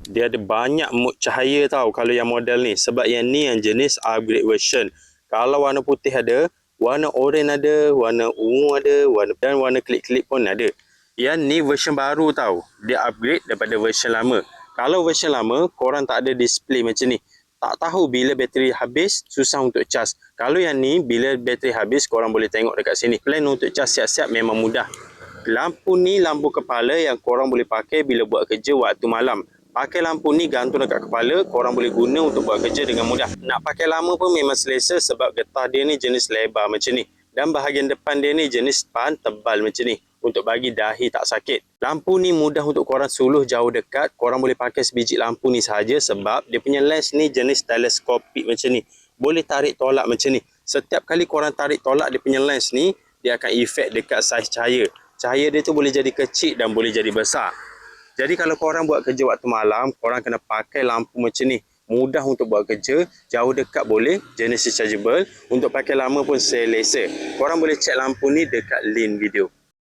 Dia ada banyak mode cahaya tau kalau yang model ni. Sebab yang ni yang jenis upgrade version. Kalau warna putih ada, warna oranye ada, warna ungu ada, dan warna klip-klip pun ada. Yang ni version baru tau. Dia upgrade daripada version lama. Kalau version lama, korang tak ada display macam ni. Tak tahu bila bateri habis, susah untuk cas. Kalau yang ni, bila bateri habis, korang boleh tengok dekat sini. Plan untuk cas siap-siap memang mudah. Lampu ni lampu kepala yang korang boleh pakai bila buat kerja waktu malam. Pakai lampu ni gantung dekat kepala, korang boleh guna untuk buat kerja dengan mudah. Nak pakai lama pun memang selesa sebab getah dia ni jenis lebar macam ni. Dan bahagian depan dia ni jenis span tebal macam ni untuk bagi dahi tak sakit. Lampu ni mudah untuk korang suluh jauh dekat. Korang boleh pakai sebiji lampu ni sahaja sebab dia punya lens ni jenis teleskopik macam ni. Boleh tarik tolak macam ni. Setiap kali korang tarik tolak dia punya lens ni, dia akan efek dekat saiz cahaya. Cahaya dia tu boleh jadi kecil dan boleh jadi besar. Jadi kalau korang buat kerja waktu malam, korang kena pakai lampu macam ni. Mudah untuk buat kerja, jauh dekat boleh, jenis rechargeable. Untuk pakai lama pun selesa. Korang boleh cek lampu ni dekat link video.